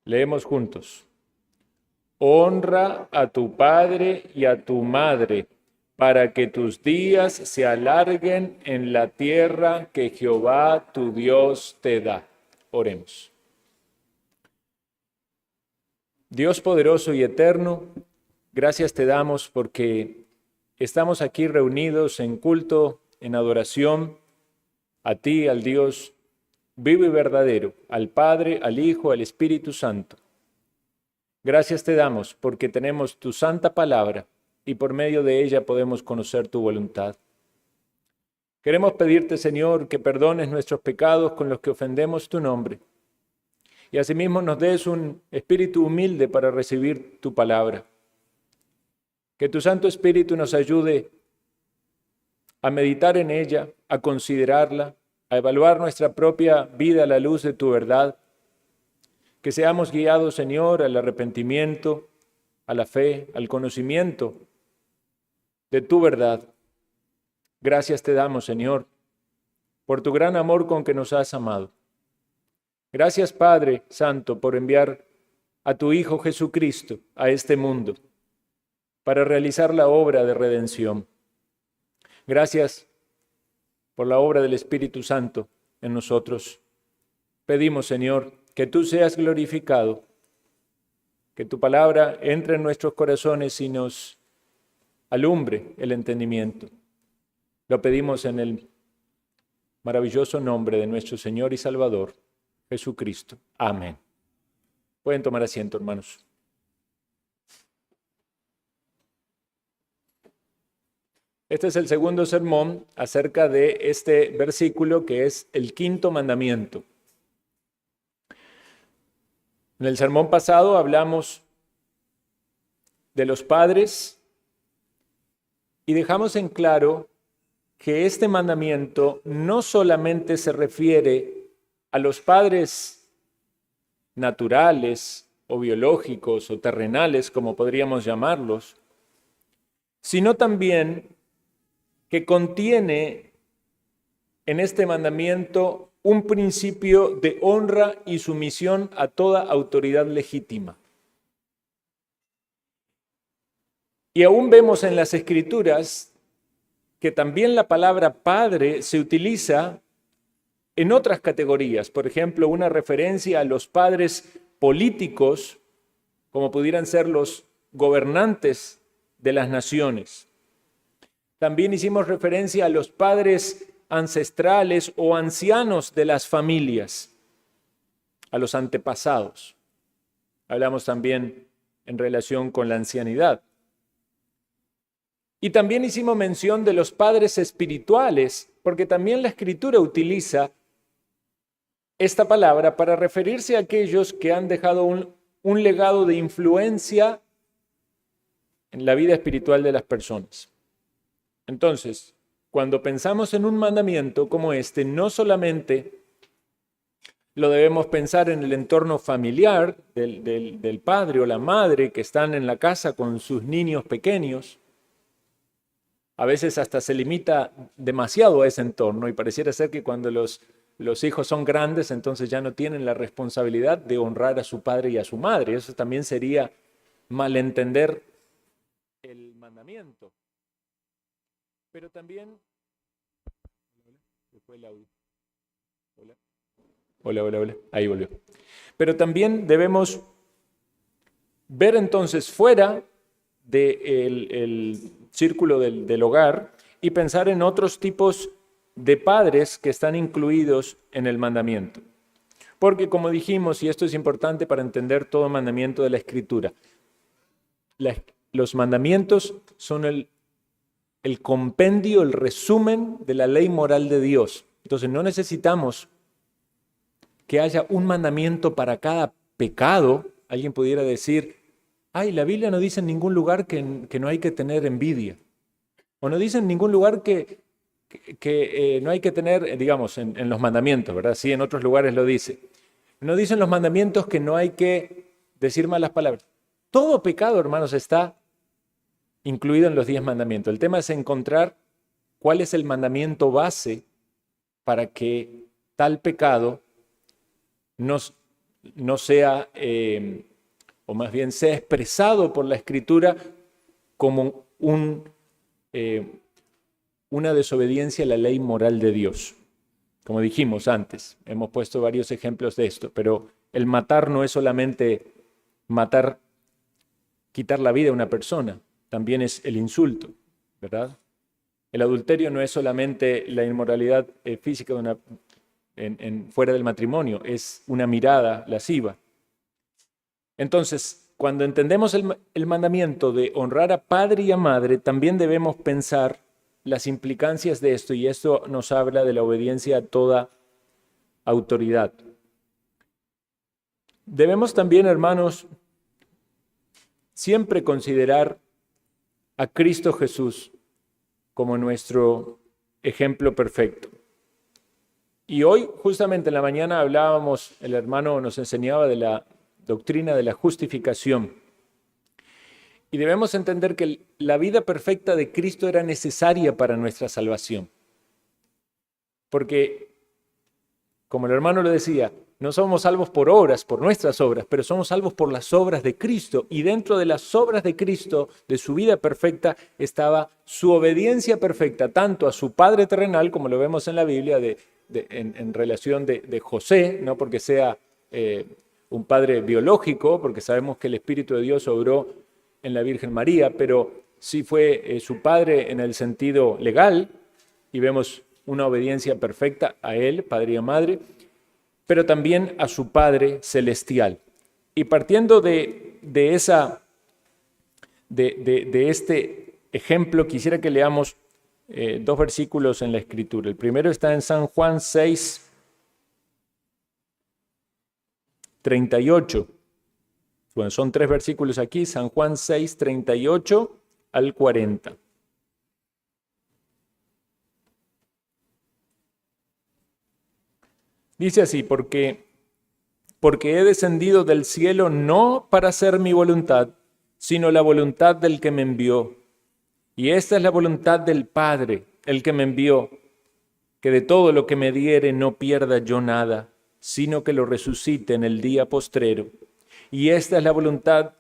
Leemos juntos. Honra a tu padre y a tu madre, para que tus días se alarguen en la tierra que Jehová tu Dios te da. Oremos. Dios poderoso y eterno, gracias te damos porque estamos aquí reunidos en culto, en adoración a ti, al Dios vivo y verdadero, al Padre, al Hijo, al Espíritu Santo. Gracias te damos porque tenemos tu santa palabra y por medio de ella podemos conocer tu voluntad. Queremos pedirte, Señor, que perdones nuestros pecados con los que ofendemos tu nombre y asimismo nos des un espíritu humilde para recibir tu palabra. Que tu Santo Espíritu nos ayude a meditar en ella, a considerarla, a evaluar nuestra propia vida a la luz de tu verdad. Que seamos guiados, Señor, al arrepentimiento, a la fe, al conocimiento de tu verdad. Gracias te damos, Señor, por tu gran amor con que nos has amado. Gracias, Padre Santo, por enviar a tu Hijo Jesucristo a este mundo para realizar la obra de redención. Gracias por la obra del Espíritu Santo en nosotros. Pedimos, Señor, que tú seas glorificado, que tu palabra entre en nuestros corazones y nos alumbre el entendimiento. Lo pedimos en el maravilloso nombre de nuestro Señor y Salvador, Jesucristo. Amén. Pueden tomar asiento, hermanos. Este es el segundo sermón acerca de este versículo que es el quinto mandamiento. En el sermón pasado hablamos de los padres y dejamos en claro que este mandamiento no solamente se refiere a los padres naturales o biológicos o terrenales, como podríamos llamarlos, sino también que contiene en este mandamiento un principio de honra y sumisión a toda autoridad legítima. Y aún vemos en las Escrituras que también la palabra padre se utiliza en otras categorías. Por ejemplo, una referencia a los padres políticos, como pudieran ser los gobernantes de las naciones. También hicimos referencia a los padres ancestrales o ancianos de las familias, a los antepasados. Hablamos también en relación con la ancianidad. Y también hicimos mención de los padres espirituales, porque también la Escritura utiliza esta palabra para referirse a aquellos que han dejado un legado de influencia en la vida espiritual de las personas. Entonces, cuando pensamos en un mandamiento como este, no solamente lo debemos pensar en el entorno familiar del padre o la madre que están en la casa con sus niños pequeños. A veces hasta se limita demasiado a ese entorno y pareciera ser que cuando los hijos son grandes, entonces ya no tienen la responsabilidad de honrar a su padre y a su madre. Eso también sería malentender el mandamiento. Pero también... Hola. Ahí volvió. Pero también debemos ver entonces fuera del círculo del hogar y pensar en otros tipos de padres que están incluidos en el mandamiento. Porque como dijimos, y esto es importante para entender todo mandamiento de la Escritura, los mandamientos son el compendio, el resumen de la ley moral de Dios. Entonces no necesitamos que haya un mandamiento para cada pecado. Alguien pudiera decir, ay, la Biblia no dice en ningún lugar que no hay que tener envidia. O no dice en ningún lugar que no hay que tener, digamos, en los mandamientos, ¿verdad? Sí, en otros lugares lo dice. No dicen los mandamientos que no hay que decir malas palabras. Todo pecado, hermanos, está incluido en los 10 mandamientos. El tema es encontrar cuál es el mandamiento base para que tal pecado nos no sea, o más bien sea expresado por la Escritura como una desobediencia a la ley moral de Dios. Como dijimos antes, hemos puesto varios ejemplos de esto, pero el matar no es solamente matar, quitar la vida a una persona, también es el insulto, ¿verdad? El adulterio no es solamente la inmoralidad física fuera del matrimonio, es una mirada lasciva. Entonces, cuando entendemos el mandamiento de honrar a padre y a madre, también debemos pensar las implicancias de esto, y esto nos habla de la obediencia a toda autoridad. Debemos también, hermanos, siempre considerar a Cristo Jesús como nuestro ejemplo perfecto. Y hoy, justamente en la mañana, hablábamos, el hermano nos enseñaba de la doctrina de la justificación. Y debemos entender que la vida perfecta de Cristo era necesaria para nuestra salvación. Porque, como el hermano lo decía, no somos salvos por obras, por nuestras obras, pero somos salvos por las obras de Cristo. Y dentro de las obras de Cristo, de su vida perfecta, estaba su obediencia perfecta, tanto a su Padre terrenal, como lo vemos en la Biblia, en relación de José, no porque sea un padre biológico, porque sabemos que el Espíritu de Dios obró en la Virgen María, pero sí fue su padre en el sentido legal, y vemos una obediencia perfecta a él, padre y a madre, pero también a su Padre celestial. Y partiendo de este ejemplo, quisiera que leamos dos versículos en la Escritura. El primero está en San Juan 6, 38. Bueno, son 3 versículos aquí, San Juan 6, 38 al 40. Dice así: porque he descendido del cielo no para hacer mi voluntad, sino la voluntad del que me envió. Y esta es la voluntad del Padre, el que me envió, que de todo lo que me diere no pierda yo nada, sino que lo resucite en el día postrero. Y esta es la voluntad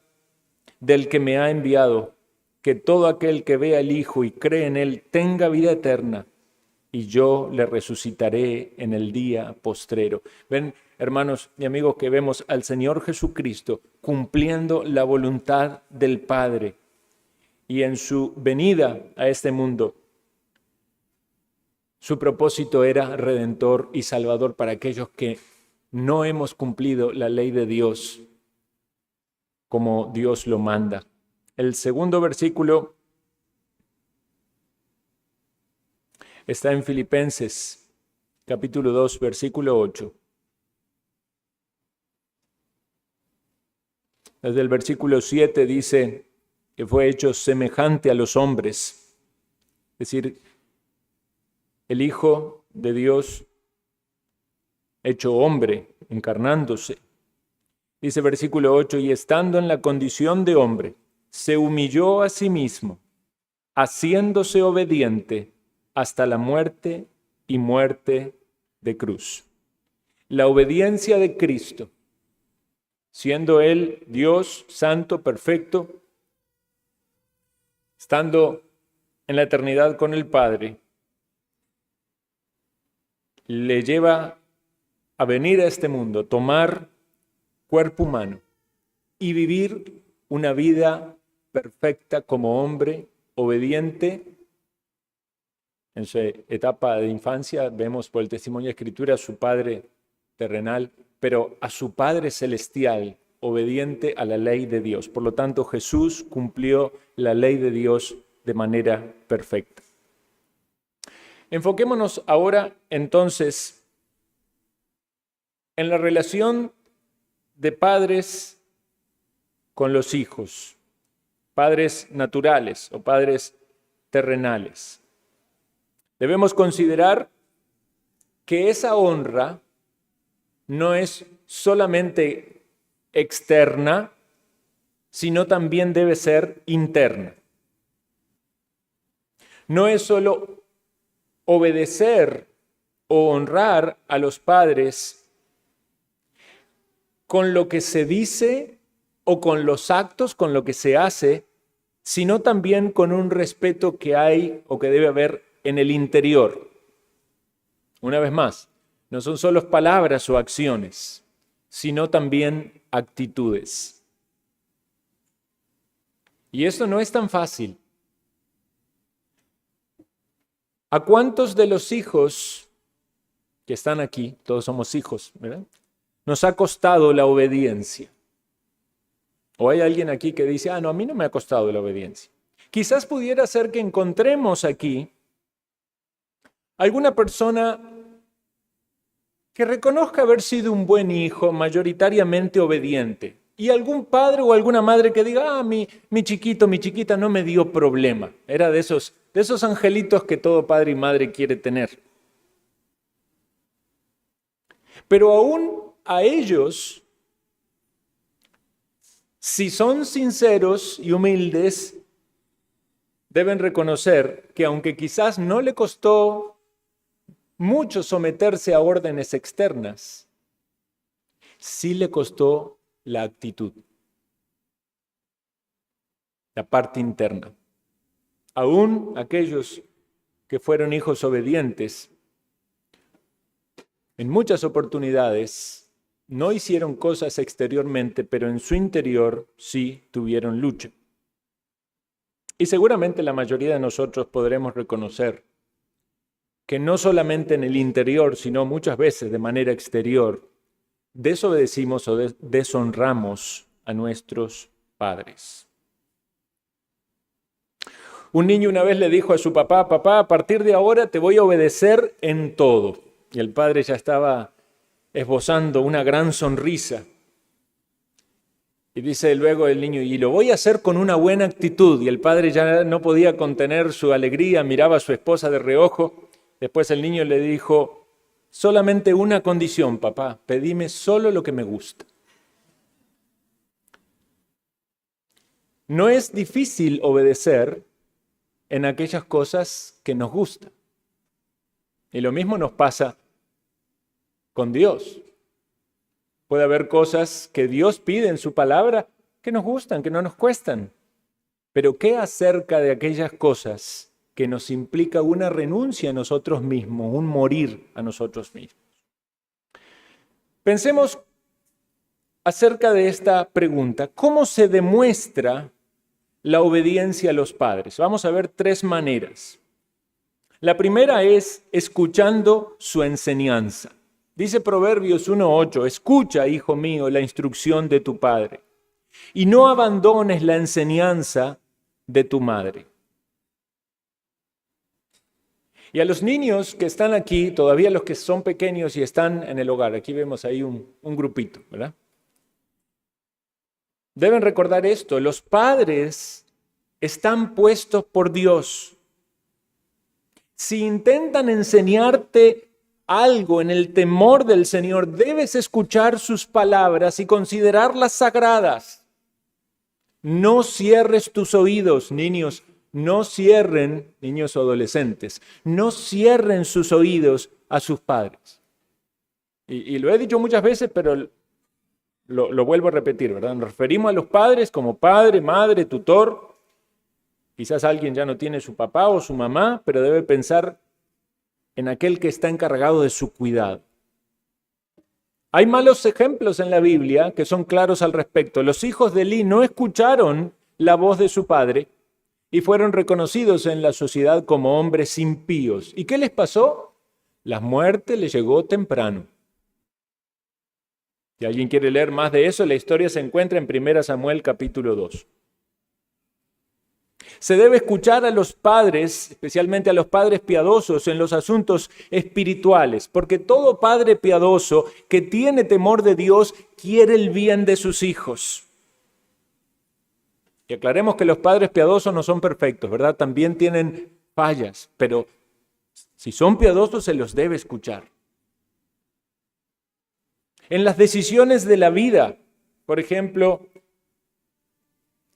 del que me ha enviado, que todo aquel que vea al Hijo y cree en Él tenga vida eterna, y yo le resucitaré en el día postrero. Ven, hermanos y amigos, que vemos al Señor Jesucristo cumpliendo la voluntad del Padre, y en su venida a este mundo, su propósito era redentor y salvador para aquellos que no hemos cumplido la ley de Dios como Dios lo manda. El segundo versículo está en Filipenses, capítulo 2, versículo 8. Desde el versículo 7 dice que fue hecho semejante a los hombres, es decir, el Hijo de Dios hecho hombre, encarnándose. Dice versículo 8, y estando en la condición de hombre, se humilló a sí mismo, haciéndose obediente hasta la muerte y muerte de cruz. La obediencia de Cristo, siendo Él Dios santo, perfecto, estando en la eternidad con el Padre, le lleva a venir a este mundo, tomar cuerpo humano y vivir una vida perfecta como hombre, obediente. En su etapa de infancia vemos por el testimonio de Escritura a su padre terrenal, pero a su Padre celestial, obediente a la ley de Dios. Por lo tanto, Jesús cumplió la ley de Dios de manera perfecta. Enfoquémonos ahora entonces en la relación de padres con los hijos, padres naturales o padres terrenales. Debemos considerar que esa honra no es solamente externa, sino también debe ser interna. No es solo obedecer o honrar a los padres con lo que se dice o con los actos, con lo que se hace, sino también con un respeto que hay o que debe haber en el interior. Una vez más, no son solo palabras o acciones, sino también actitudes. Y esto no es tan fácil. ¿A cuántos de los hijos que están aquí, todos somos hijos, ¿verdad?, nos ha costado la obediencia? ¿O hay alguien aquí que dice, no, a mí no me ha costado la obediencia? Quizás pudiera ser que encontremos aquí alguna persona que reconozca haber sido un buen hijo, mayoritariamente obediente, y algún padre o alguna madre que diga, mi chiquito, mi chiquita no me dio problema. Era de esos angelitos que todo padre y madre quiere tener. Pero aún a ellos, si son sinceros y humildes, deben reconocer que aunque quizás no le costó mucho someterse a órdenes externas, sí le costó la actitud, la parte interna. Aún aquellos que fueron hijos obedientes, en muchas oportunidades no hicieron cosas exteriormente, pero en su interior sí tuvieron lucha. Y seguramente la mayoría de nosotros podremos reconocer que no solamente en el interior, sino muchas veces de manera exterior, desobedecimos o deshonramos a nuestros padres. Un niño una vez le dijo a su papá, papá, a partir de ahora te voy a obedecer en todo. Y el padre ya estaba esbozando una gran sonrisa. Y dice luego el niño, y lo voy a hacer con una buena actitud. Y el padre ya no podía contener su alegría, miraba a su esposa de reojo. Después el niño le dijo, solamente una condición, papá, pedime solo lo que me gusta. No es difícil obedecer en aquellas cosas que nos gustan. Y lo mismo nos pasa con Dios. Puede haber cosas que Dios pide en su palabra que nos gustan, que no nos cuestan. Pero ¿qué acerca de aquellas cosas que nos implica una renuncia a nosotros mismos, un morir a nosotros mismos? Pensemos acerca de esta pregunta. ¿Cómo se demuestra la obediencia a los padres? Vamos a ver 3 maneras. La primera es escuchando su enseñanza. Dice Proverbios 1:8, escucha, hijo mío, la instrucción de tu padre, y no abandones la enseñanza de tu madre. Y a los niños que están aquí, todavía los que son pequeños y están en el hogar, aquí vemos ahí un grupito, ¿verdad? Deben recordar esto, los padres están puestos por Dios. Si intentan enseñarte algo en el temor del Señor, debes escuchar sus palabras y considerarlas sagradas. No cierres tus oídos, niños, no cierren, niños o adolescentes, no cierren sus oídos a sus padres. Y lo he dicho muchas veces, pero lo vuelvo a repetir, ¿verdad? Nos referimos a los padres como padre, madre, tutor. Quizás alguien ya no tiene su papá o su mamá, pero debe pensar en aquel que está encargado de su cuidado. Hay malos ejemplos en la Biblia que son claros al respecto. Los hijos de Elí no escucharon la voz de su padre y fueron reconocidos en la sociedad como hombres impíos. ¿Y qué les pasó? La muerte les llegó temprano. Si alguien quiere leer más de eso, la historia se encuentra en 1 Samuel capítulo 2. Se debe escuchar a los padres, especialmente a los padres piadosos, en los asuntos espirituales, porque todo padre piadoso que tiene temor de Dios quiere el bien de sus hijos. Y aclaremos que los padres piadosos no son perfectos, ¿verdad? También tienen fallas, pero si son piadosos se los debe escuchar. En las decisiones de la vida, por ejemplo,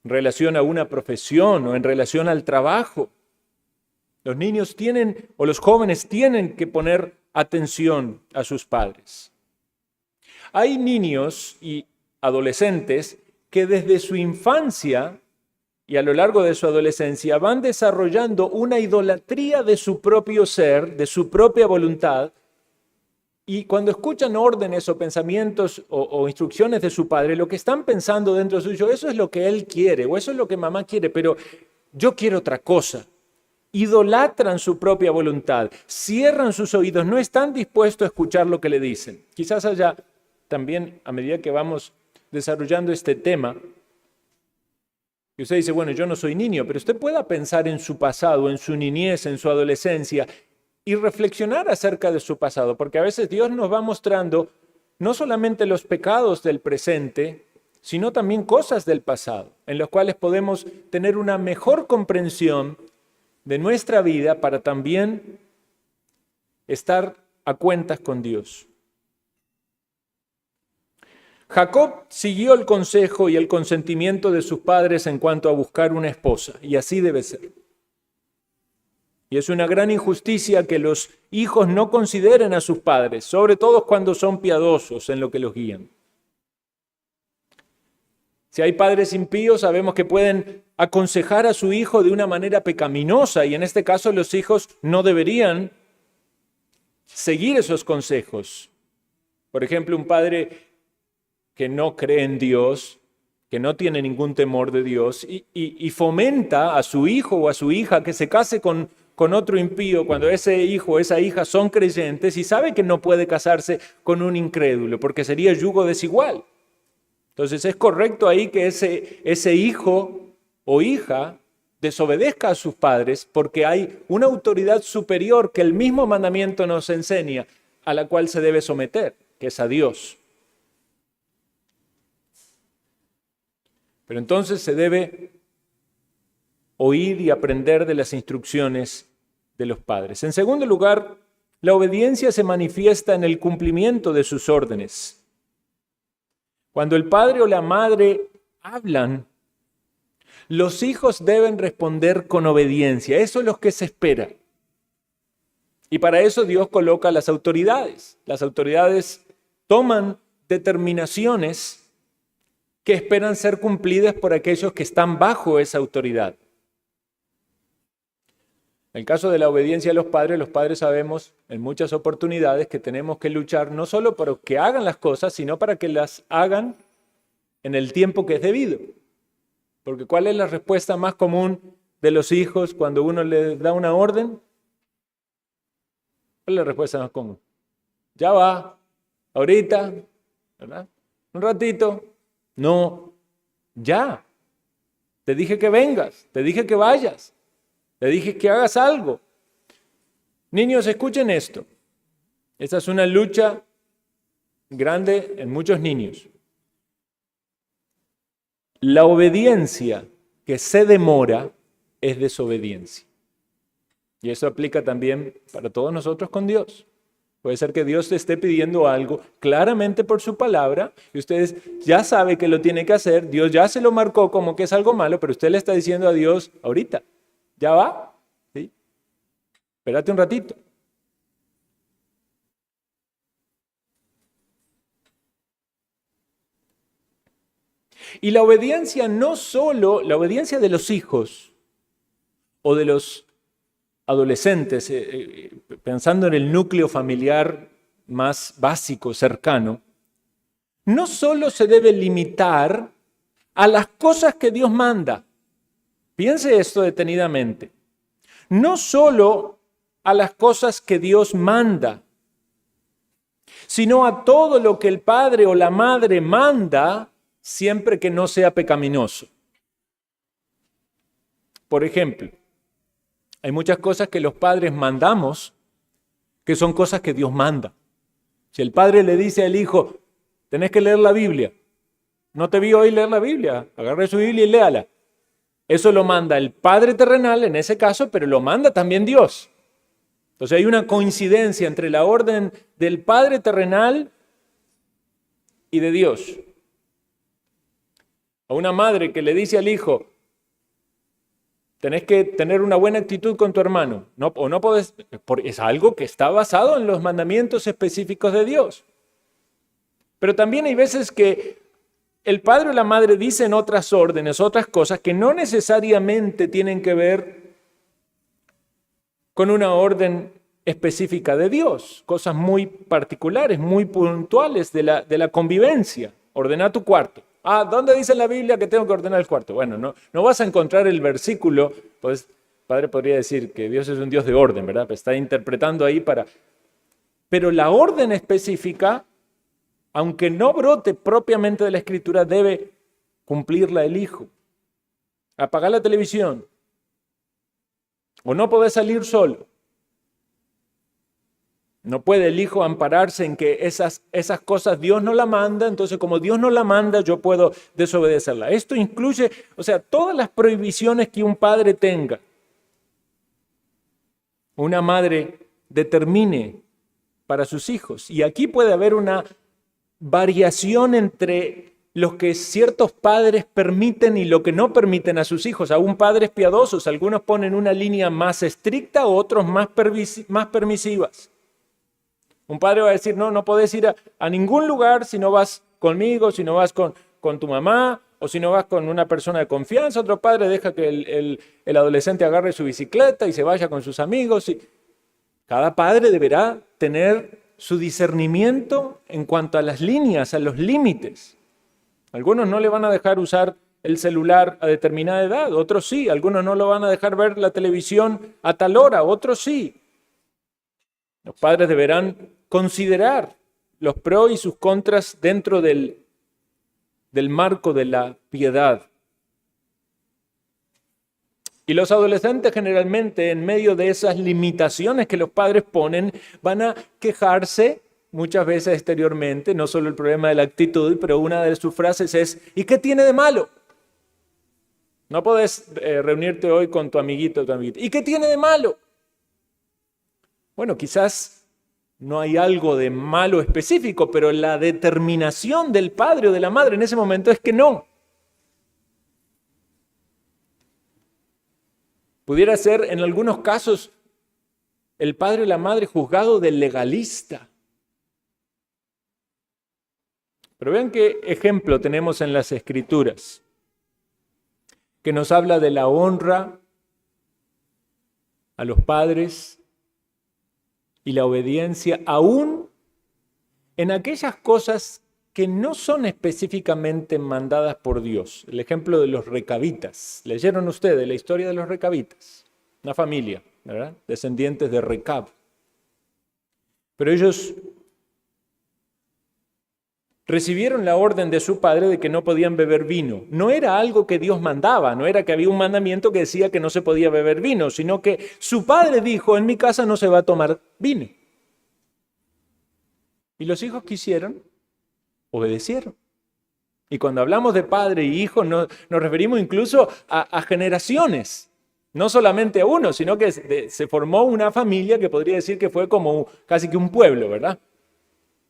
en relación a una profesión o en relación al trabajo, los niños o los jóvenes tienen que poner atención a sus padres. Hay niños y adolescentes que desde su infancia y a lo largo de su adolescencia van desarrollando una idolatría de su propio ser, de su propia voluntad, y cuando escuchan órdenes o pensamientos o instrucciones de su padre, lo que están pensando dentro suyo, eso es lo que él quiere o eso es lo que mamá quiere, pero yo quiero otra cosa. Idolatran su propia voluntad, cierran sus oídos, no están dispuestos a escuchar lo que le dicen. Quizás haya también, a medida que vamos desarrollando este tema, y usted dice, bueno, yo no soy niño, pero usted pueda pensar en su pasado, en su niñez, en su adolescencia, y reflexionar acerca de su pasado, porque a veces Dios nos va mostrando no solamente los pecados del presente, sino también cosas del pasado, en los cuales podemos tener una mejor comprensión de nuestra vida para también estar a cuentas con Dios. Jacob siguió el consejo y el consentimiento de sus padres en cuanto a buscar una esposa, y así debe ser. Y es una gran injusticia que los hijos no consideren a sus padres, sobre todo cuando son piadosos en lo que los guían. Si hay padres impíos, sabemos que pueden aconsejar a su hijo de una manera pecaminosa, y en este caso los hijos no deberían seguir esos consejos. Por ejemplo, un padre que no cree en Dios, que no tiene ningún temor de Dios, y fomenta a su hijo o a su hija que se case con otro impío cuando ese hijo o esa hija son creyentes y sabe que no puede casarse con un incrédulo porque sería yugo desigual. Entonces es correcto ahí que ese hijo o hija desobedezca a sus padres porque hay una autoridad superior que el mismo mandamiento nos enseña a la cual se debe someter, que es a Dios. Pero entonces se debe oír y aprender de las instrucciones de los padres. En segundo lugar, la obediencia se manifiesta en el cumplimiento de sus órdenes. Cuando el padre o la madre hablan, los hijos deben responder con obediencia. Eso es lo que se espera. Y para eso Dios coloca las autoridades. Las autoridades toman determinaciones que esperan ser cumplidas por aquellos que están bajo esa autoridad. En el caso de la obediencia a los padres sabemos en muchas oportunidades que tenemos que luchar no solo para que hagan las cosas, sino para que las hagan en el tiempo que es debido. Porque ¿cuál es la respuesta más común de los hijos cuando uno les da una orden? ¿Cuál es la respuesta más común? Ya va, ahorita, ¿verdad? Un ratito. No, ya. Te dije que vengas, te dije que vayas. Te dije que hagas algo. Niños, escuchen esto. Esta es una lucha grande en muchos niños. La obediencia que se demora es desobediencia. Y eso aplica también para todos nosotros con Dios. Puede ser que Dios te esté pidiendo algo claramente por su palabra y usted ya sabe que lo tiene que hacer. Dios ya se lo marcó como que es algo malo, pero usted le está diciendo a Dios ahorita. ¿Ya va? ¿Sí? Espérate un ratito. Y la obediencia no solo, la obediencia de los hijos o de los adolescentes, pensando en el núcleo familiar más básico, cercano, no solo se debe limitar a las cosas que Dios manda. Piense esto detenidamente. No solo a las cosas que Dios manda, sino a todo lo que el padre o la madre manda, siempre que no sea pecaminoso. Por ejemplo, hay muchas cosas que los padres mandamos que son cosas que Dios manda. Si el padre le dice al hijo, tenés que leer la Biblia, no te vi hoy leer la Biblia, agarre su Biblia y léala. Eso lo manda el Padre terrenal en ese caso, pero lo manda también Dios. Entonces hay una coincidencia entre la orden del Padre terrenal y de Dios. A una madre que le dice al hijo, tenés que tener una buena actitud con tu hermano, o no podés, es algo que está basado en los mandamientos específicos de Dios. Pero también hay veces que el padre o la madre dicen otras órdenes, otras cosas que no necesariamente tienen que ver con una orden específica de Dios, cosas muy particulares, muy puntuales de la convivencia. Ordena tu cuarto. ¿Dónde dice en la Biblia que tengo que ordenar el cuarto? Bueno, no vas a encontrar el versículo, pues padre podría decir que Dios es un Dios de orden, ¿verdad? Está interpretando ahí para... Pero la orden específica, aunque no brote propiamente de la Escritura, debe cumplirla el hijo. Apagar la televisión. O no podés salir solo. No puede el hijo ampararse en que esas cosas Dios no la manda, entonces como Dios no la manda, yo puedo desobedecerla. Esto incluye, todas las prohibiciones que un padre tenga, una madre determine para sus hijos. Y aquí puede haber una variación entre lo que ciertos padres permiten y lo que no permiten a sus hijos. Aún padres piadosos, algunos ponen una línea más estricta, otros más permisivas. Un padre va a decir, no podés ir a ningún lugar si no vas conmigo, si no vas con tu mamá, o si no vas con una persona de confianza. Otro padre deja que el adolescente agarre su bicicleta y se vaya con sus amigos. Cada padre deberá tener su discernimiento en cuanto a las líneas, a los límites. Algunos no le van a dejar usar el celular a determinada edad, otros sí. Algunos no lo van a dejar ver la televisión a tal hora, otros sí. Los padres deberán considerar los pros y sus contras dentro del marco de la piedad. Y los adolescentes generalmente, en medio de esas limitaciones que los padres ponen, van a quejarse muchas veces exteriormente, no solo el problema de la actitud, pero una de sus frases es, ¿y qué tiene de malo? No podés reunirte hoy con tu amiguito o tu amiguita. ¿Y qué tiene de malo? Bueno, quizás no hay algo de malo específico, pero la determinación del padre o de la madre en ese momento es que no. Pudiera ser en algunos casos el padre o la madre juzgado de legalista. Pero vean qué ejemplo tenemos en las Escrituras, que nos habla de la honra a los padres y la obediencia, aún en aquellas cosas que no son específicamente mandadas por Dios. El ejemplo de los recabitas. ¿Leyeron ustedes la historia de los recabitas? Una familia, ¿verdad? Descendientes de Recab. Pero ellos recibieron la orden de su padre de que no podían beber vino. No era algo que Dios mandaba, no era que había un mandamiento que decía que no se podía beber vino, sino que su padre dijo, en mi casa no se va a tomar vino. Y los hijos quisieron, obedecieron. Y cuando hablamos de padre y hijo, nos referimos incluso a generaciones. No solamente a uno, sino que se formó una familia que podría decir que fue como casi que un pueblo, ¿verdad?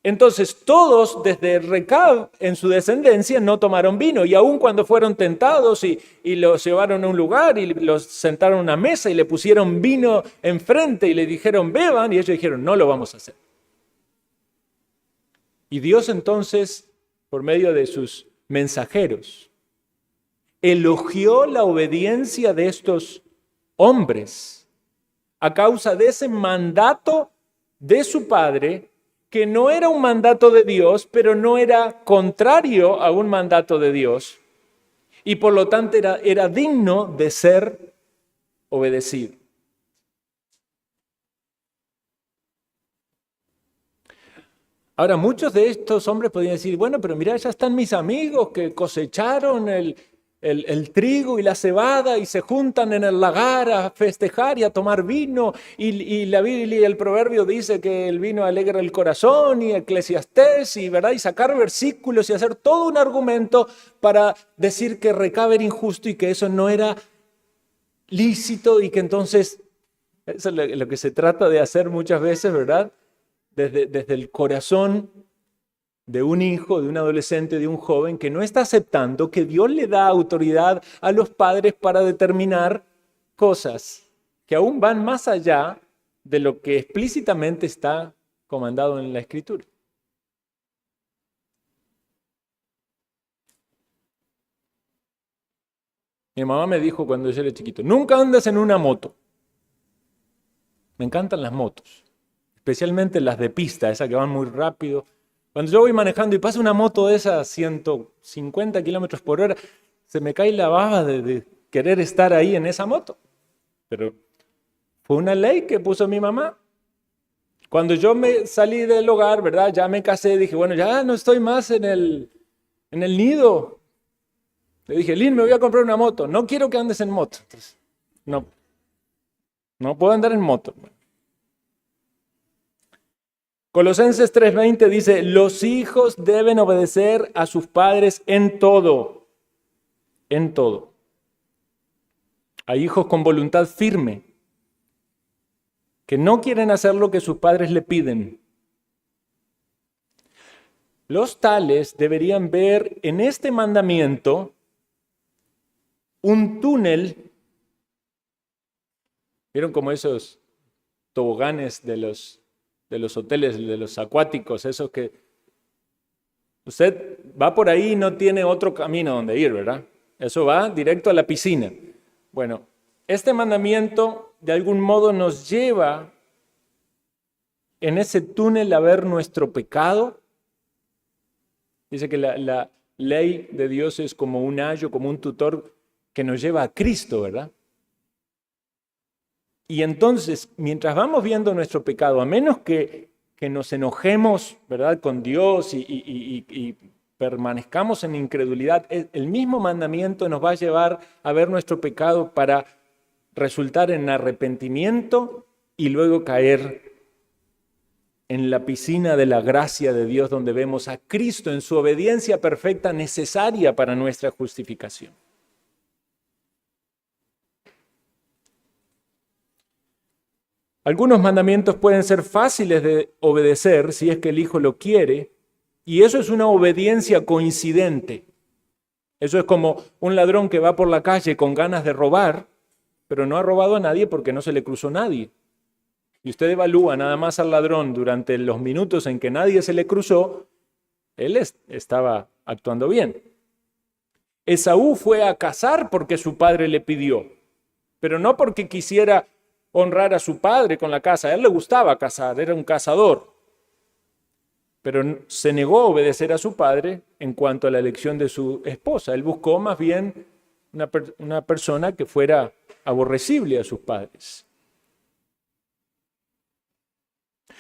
Entonces todos desde Recab en su descendencia no tomaron vino y aun cuando fueron tentados y los llevaron a un lugar y los sentaron a una mesa y le pusieron vino enfrente y le dijeron beban y ellos dijeron no lo vamos a hacer. Y Dios entonces, por medio de sus mensajeros, elogió la obediencia de estos hombres a causa de ese mandato de su padre, que no era un mandato de Dios, pero no era contrario a un mandato de Dios, y por lo tanto era digno de ser obedecido. Ahora, muchos de estos hombres podrían decir, bueno, pero mira, ya están mis amigos que cosecharon el trigo y la cebada y se juntan en el lagar a festejar y a tomar vino. Y la Biblia y el proverbio dice que el vino alegra el corazón y Eclesiastés, ¿verdad? Y sacar versículos y hacer todo un argumento para decir que Recab era injusto y que eso no era lícito y que entonces, eso es lo que se trata de hacer muchas veces, ¿verdad? Desde el corazón de un hijo, de un adolescente, de un joven que no está aceptando que Dios le da autoridad a los padres para determinar cosas que aún van más allá de lo que explícitamente está comandado en la Escritura. Mi mamá me dijo cuando yo era chiquito, nunca andes en una moto. Me encantan las motos, especialmente las de pista, esas que van muy rápido. Cuando yo voy manejando y pasa una moto de esas 150 kilómetros por hora, se me cae la baba de querer estar ahí en esa moto. Pero fue una ley que puso mi mamá. Cuando yo me salí del hogar, ¿verdad? Ya me casé, dije, bueno, ya no estoy más en el nido. Le dije, Lynn, me voy a comprar una moto. No quiero que andes en moto. Entonces, no puedo andar en moto. Colosenses 3:20 dice, los hijos deben obedecer a sus padres en todo. En todo. Hay hijos con voluntad firme que no quieren hacer lo que sus padres le piden. Los tales deberían ver en este mandamiento un túnel. ¿Vieron como esos toboganes de los hoteles, de los acuáticos, esos que usted va por ahí y no tiene otro camino donde ir, ¿verdad? Eso va directo a la piscina. Bueno, este mandamiento de algún modo nos lleva en ese túnel a ver nuestro pecado. Dice que la ley de Dios es como un ayo, como un tutor que nos lleva a Cristo, ¿verdad? Y entonces, mientras vamos viendo nuestro pecado, a menos que nos enojemos, ¿verdad?, con Dios y permanezcamos en incredulidad, el mismo mandamiento nos va a llevar a ver nuestro pecado para resultar en arrepentimiento y luego caer en la piscina de la gracia de Dios, donde vemos a Cristo en su obediencia perfecta necesaria para nuestra justificación. Algunos mandamientos pueden ser fáciles de obedecer si es que el hijo lo quiere, y eso es una obediencia coincidente. Eso es como un ladrón que va por la calle con ganas de robar, pero no ha robado a nadie porque no se le cruzó nadie. Y usted evalúa nada más al ladrón durante los minutos en que nadie se le cruzó, él estaba actuando bien. Esaú fue a cazar porque su padre le pidió, pero no porque quisiera honrar a su padre con la caza. A él le gustaba cazar, era un cazador. Pero se negó a obedecer a su padre en cuanto a la elección de su esposa. Él buscó más bien una persona que fuera aborrecible a sus padres.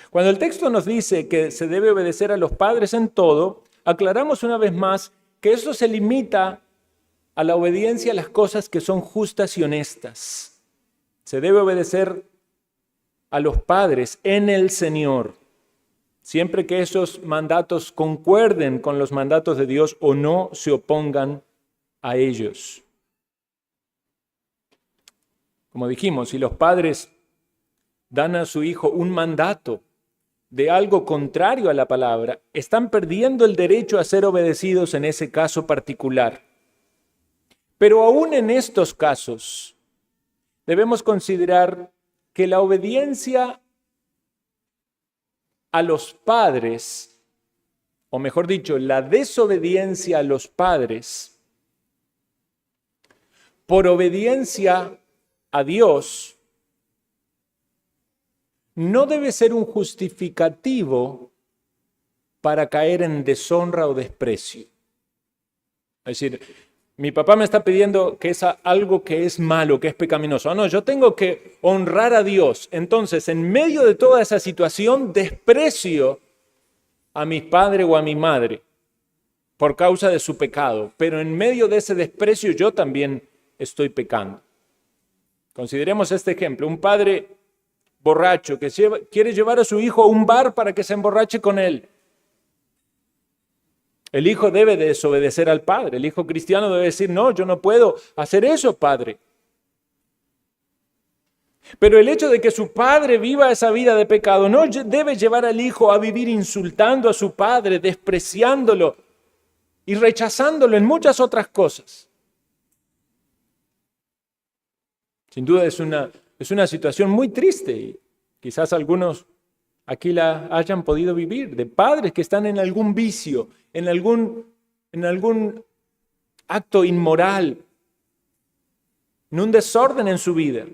Cuando el texto nos dice que se debe obedecer a los padres en todo, aclaramos una vez más que eso se limita a la obediencia a las cosas que son justas y honestas. Se debe obedecer a los padres en el Señor, siempre que esos mandatos concuerden con los mandatos de Dios o no se opongan a ellos. Como dijimos, si los padres dan a su hijo un mandato de algo contrario a la palabra, están perdiendo el derecho a ser obedecidos en ese caso particular. Pero aún en estos casos, debemos considerar que la obediencia a los padres, o mejor dicho, la desobediencia a los padres, por obediencia a Dios, no debe ser un justificativo para caer en deshonra o desprecio. Es decir, mi papá me está pidiendo que es algo que es malo, que es pecaminoso. No, yo tengo que honrar a Dios. Entonces, en medio de toda esa situación, desprecio a mi padre o a mi madre por causa de su pecado. Pero en medio de ese desprecio, yo también estoy pecando. Consideremos este ejemplo. Un padre borracho que quiere llevar a su hijo a un bar para que se emborrache con él. El hijo debe desobedecer al padre. El hijo cristiano debe decir, no, yo no puedo hacer eso, padre. Pero el hecho de que su padre viva esa vida de pecado no debe llevar al hijo a vivir insultando a su padre, despreciándolo y rechazándolo en muchas otras cosas. Sin duda es una situación muy triste y quizás algunos aquí la hayan podido vivir, de padres que están en algún vicio, en algún acto inmoral, en un desorden en su vida.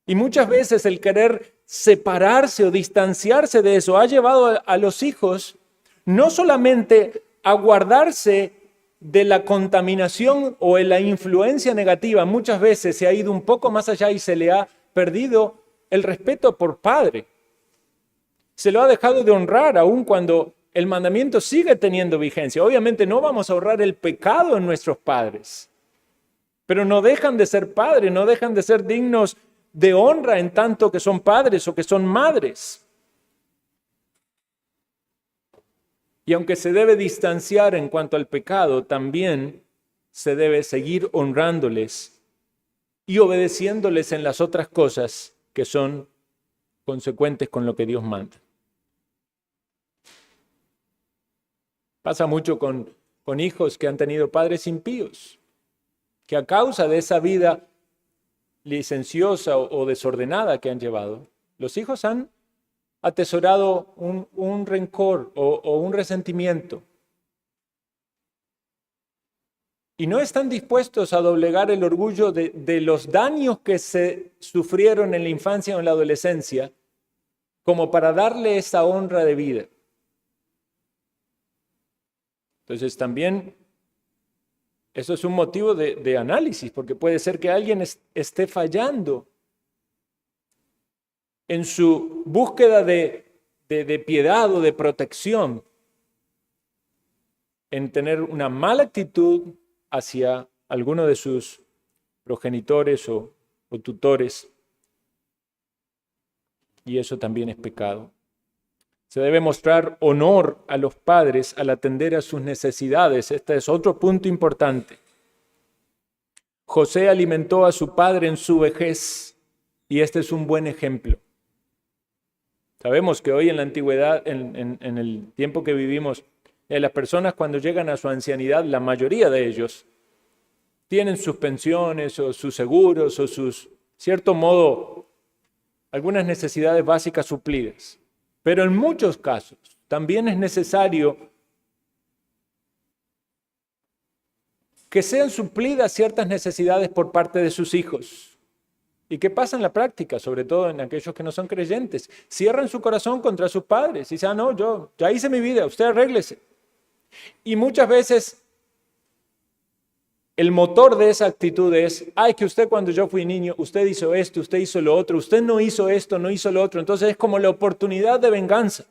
Y muchas veces el querer separarse o distanciarse de eso ha llevado a los hijos no solamente a guardarse de la contaminación o de la influencia negativa, muchas veces se ha ido un poco más allá y se le ha perdido el respeto por padre. Se lo ha dejado de honrar aun cuando el mandamiento sigue teniendo vigencia. Obviamente no vamos a ahorrar el pecado en nuestros padres, pero no dejan de ser padres, no dejan de ser dignos de honra en tanto que son padres o que son madres. Y aunque se debe distanciar en cuanto al pecado, también se debe seguir honrándoles y obedeciéndoles en las otras cosas que son consecuentes con lo que Dios manda. Pasa mucho con hijos que han tenido padres impíos, que a causa de esa vida licenciosa o desordenada que han llevado, los hijos han atesorado un rencor o un resentimiento. Y no están dispuestos a doblegar el orgullo de los daños que se sufrieron en la infancia o en la adolescencia, como para darle esa honra de vida. Entonces también eso es un motivo de análisis, porque puede ser que alguien esté fallando en su búsqueda de piedad o de protección, en tener una mala actitud hacia alguno de sus progenitores o tutores, y eso también es pecado. Se debe mostrar honor a los padres al atender a sus necesidades. Este es otro punto importante. José alimentó a su padre en su vejez, y este es un buen ejemplo. Sabemos que hoy en la antigüedad, en el tiempo que vivimos, las personas cuando llegan a su ancianidad, la mayoría de ellos tienen sus pensiones o sus seguros o sus, cierto modo, algunas necesidades básicas suplidas. Pero en muchos casos también es necesario que sean suplidas ciertas necesidades por parte de sus hijos. ¿Y qué pasa en la práctica? Sobre todo en aquellos que no son creyentes. Cierran su corazón contra sus padres y dicen, no, yo ya hice mi vida, usted arréglese. Y muchas veces el motor de esa actitud es, que usted cuando yo fui niño, usted hizo esto, usted hizo lo otro, usted no hizo esto, no hizo lo otro. Entonces es como la oportunidad de venganza.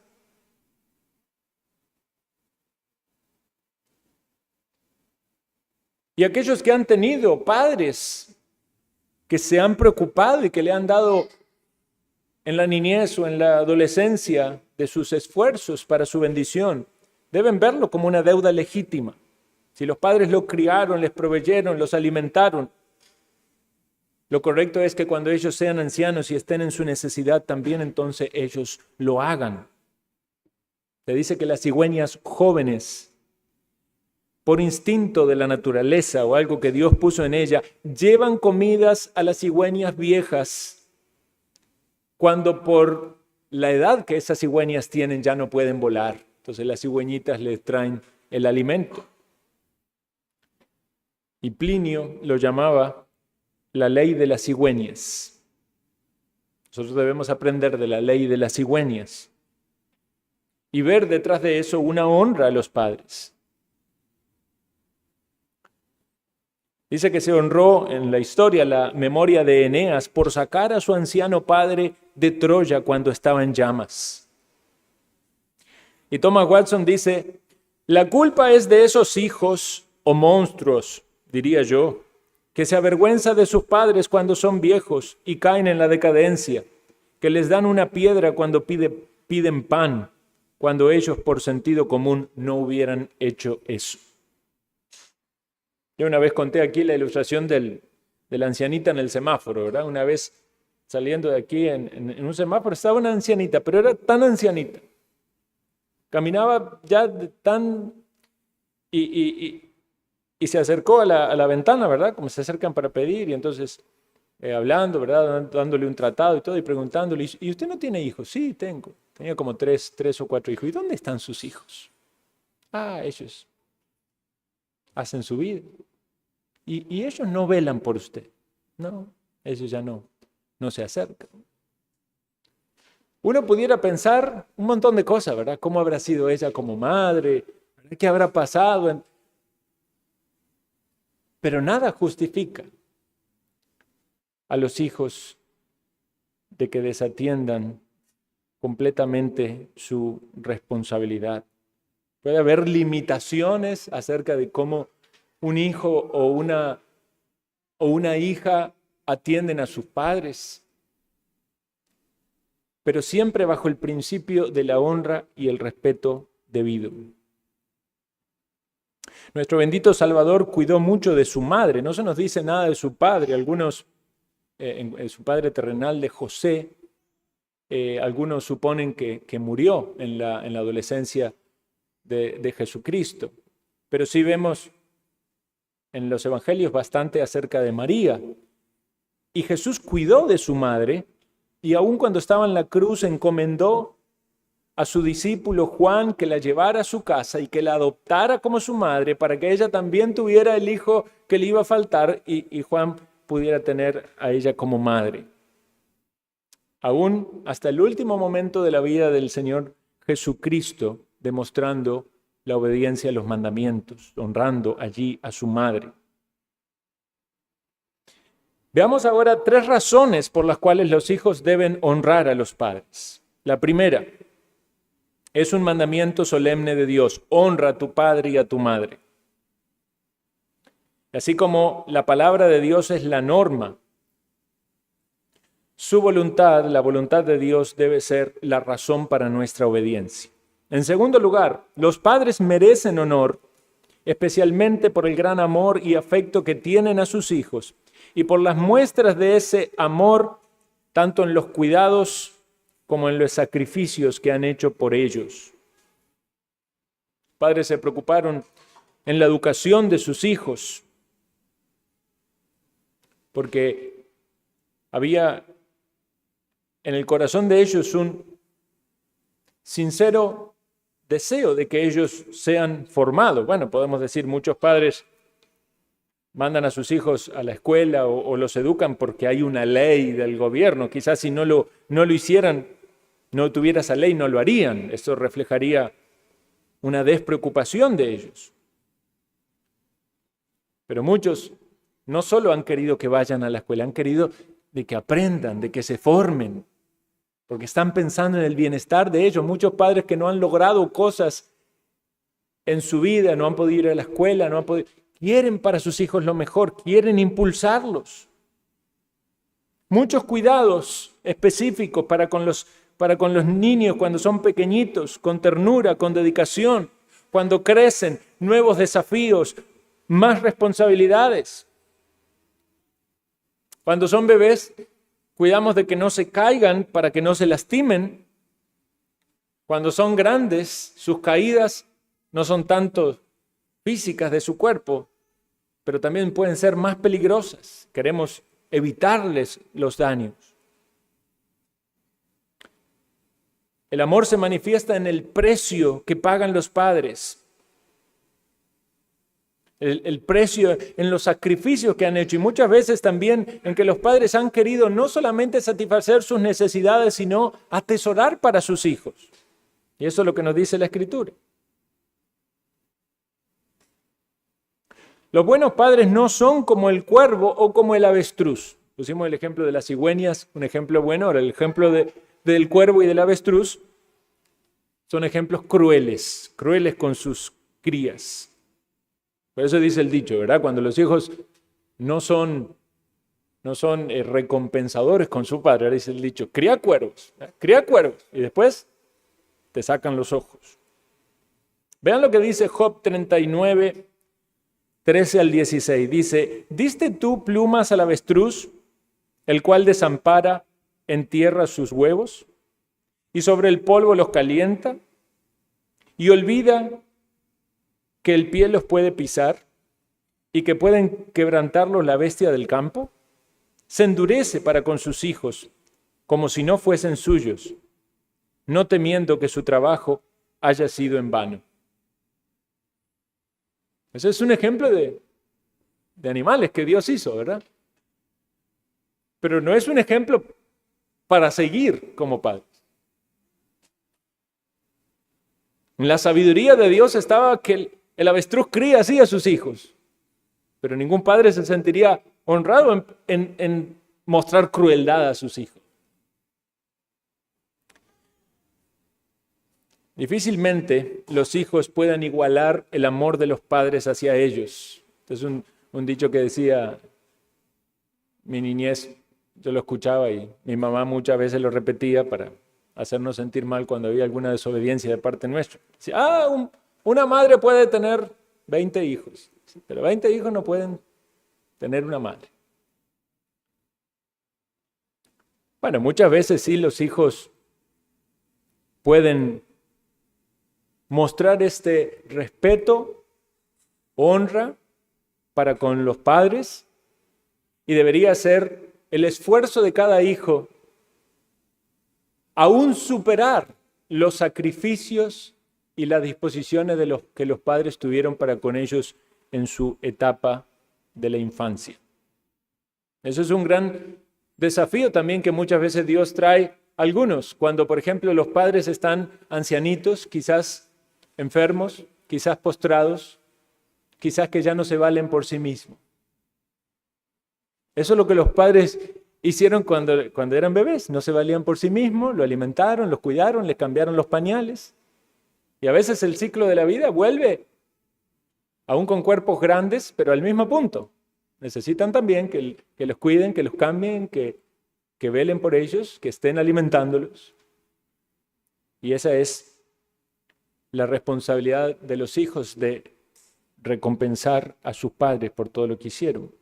Y aquellos que han tenido padres que se han preocupado y que le han dado en la niñez o en la adolescencia de sus esfuerzos para su bendición, deben verlo como una deuda legítima. Si los padres los criaron, les proveyeron, los alimentaron, lo correcto es que cuando ellos sean ancianos y estén en su necesidad, también entonces ellos lo hagan. Se dice que las cigüeñas jóvenes, por instinto de la naturaleza o algo que Dios puso en ella, llevan comidas a las cigüeñas viejas, cuando por la edad que esas cigüeñas tienen ya no pueden volar. Entonces las cigüeñitas les traen el alimento. Y Plinio lo llamaba la ley de las cigüeñas. Nosotros debemos aprender de la ley de las cigüeñas y ver detrás de eso una honra a los padres. Dice que se honró en la historia la memoria de Eneas por sacar a su anciano padre de Troya cuando estaba en llamas. Y Thomas Watson dice, la culpa es de esos hijos o monstruos, diría yo, que se avergüenzan de sus padres cuando son viejos y caen en la decadencia, que les dan una piedra cuando piden pan, cuando ellos por sentido común no hubieran hecho eso. Yo una vez conté aquí la ilustración de la ancianita en el semáforo, ¿verdad? Una vez saliendo de aquí en un semáforo estaba una ancianita, pero era tan ancianita. Caminaba ya tan... Y se acercó a la ventana, ¿verdad? Como se acercan para pedir, y entonces hablando, ¿verdad? Dándole un tratado y todo, y preguntándole, ¿y usted no tiene hijos? Sí, tengo. Tenía como tres o cuatro hijos. ¿Y dónde están sus hijos? Ellos hacen su vida. y ellos no velan por usted. No, ellos ya no se acercan. Uno pudiera pensar un montón de cosas, ¿verdad? ¿Cómo habrá sido ella como madre? ¿Qué habrá pasado? Pero nada justifica a los hijos de que desatiendan completamente su responsabilidad. Puede haber limitaciones acerca de cómo un hijo o una hija atienden a sus padres, pero siempre bajo el principio de la honra y el respeto debido. Nuestro bendito Salvador cuidó mucho de su madre, no se nos dice nada de su padre. Algunos, su padre terrenal de José, algunos suponen que murió en la adolescencia de Jesucristo, pero sí vemos en los evangelios bastante acerca de María. Y Jesús cuidó de su madre, y aun cuando estaba en la cruz encomendó a su discípulo Juan que la llevara a su casa y que la adoptara como su madre para que ella también tuviera el hijo que le iba a faltar y Juan pudiera tener a ella como madre. Aún hasta el último momento de la vida del Señor Jesucristo, demostrando la obediencia a los mandamientos, honrando allí a su madre. Veamos ahora 3 razones por las cuales los hijos deben honrar a los padres. La primera, es un mandamiento solemne de Dios: honra a tu padre y a tu madre. Así como la palabra de Dios es la norma, su voluntad, la voluntad de Dios, debe ser la razón para nuestra obediencia. En segundo lugar, los padres merecen honor, especialmente por el gran amor y afecto que tienen a sus hijos y por las muestras de ese amor, tanto en los cuidados como en los sacrificios que han hecho por ellos. Padres se preocuparon en la educación de sus hijos, porque había en el corazón de ellos un sincero deseo de que ellos sean formados. Bueno, podemos decir, muchos padres mandan a sus hijos a la escuela o los educan porque hay una ley del gobierno. Quizás si no lo hicieran, no tuviera esa ley, no lo harían. Eso reflejaría una despreocupación de ellos. Pero muchos no solo han querido que vayan a la escuela, han querido de que aprendan, de que se formen, porque están pensando en el bienestar de ellos. Muchos padres que no han logrado cosas en su vida, no han podido ir a la escuela, quieren para sus hijos lo mejor, quieren impulsarlos. Muchos cuidados específicos para con los niños cuando son pequeñitos, con ternura, con dedicación. Cuando crecen, nuevos desafíos, más responsabilidades. Cuando son bebés, cuidamos de que no se caigan para que no se lastimen. Cuando son grandes, sus caídas no son tanto físicas de su cuerpo, pero también pueden ser más peligrosas. Queremos evitarles los daños. El amor se manifiesta en el precio que pagan los padres. El precio en los sacrificios que han hecho, y muchas veces también en que los padres han querido no solamente satisfacer sus necesidades, sino atesorar para sus hijos. Y eso es lo que nos dice la Escritura. Los buenos padres no son como el cuervo o como el avestruz. Pusimos el ejemplo de las cigüeñas, un ejemplo bueno. Ahora el ejemplo del cuervo y del avestruz son ejemplos crueles con sus crías. Por eso dice el dicho, ¿verdad? Cuando los hijos no son recompensadores con su padre, ahora dice el dicho, cría cuervos, y después te sacan los ojos. Vean lo que dice Job 39, 13 al 16. Dice, ¿diste tú plumas al avestruz, el cual desampara en tierra sus huevos, y sobre el polvo los calienta, y olvida que el pie los puede pisar y que pueden quebrantarlos la bestia del campo? Se endurece para con sus hijos como si no fuesen suyos, no temiendo que su trabajo haya sido en vano. Ese es un ejemplo de animales que Dios hizo, ¿verdad? Pero no es un ejemplo para seguir como padres. En la sabiduría de Dios estaba que el avestruz cría así a sus hijos, pero ningún padre se sentiría honrado en mostrar crueldad a sus hijos. Difícilmente los hijos puedan igualar el amor de los padres hacia ellos. Es un dicho que decía mi niñez, yo lo escuchaba y mi mamá muchas veces lo repetía para hacernos sentir mal cuando había alguna desobediencia de parte nuestra. Decía, una madre puede tener 20 hijos, pero 20 hijos no pueden tener una madre. Bueno, muchas veces sí los hijos pueden mostrar este respeto, honra para con los padres, y debería ser el esfuerzo de cada hijo aún superar los sacrificios y las disposiciones que los padres tuvieron para con ellos en su etapa de la infancia. Eso es un gran desafío también que muchas veces Dios trae a algunos, cuando por ejemplo los padres están ancianitos, quizás enfermos, quizás postrados, quizás que ya no se valen por sí mismos. Eso es lo que los padres hicieron cuando eran bebés. No se valían por sí mismos, lo alimentaron, los cuidaron, les cambiaron los pañales. Y a veces el ciclo de la vida vuelve, aún con cuerpos grandes, pero al mismo punto. Necesitan también que los cuiden, que los cambien, que velen por ellos, que estén alimentándolos. Y esa es la responsabilidad de los hijos de recompensar a sus padres por todo lo que hicieron.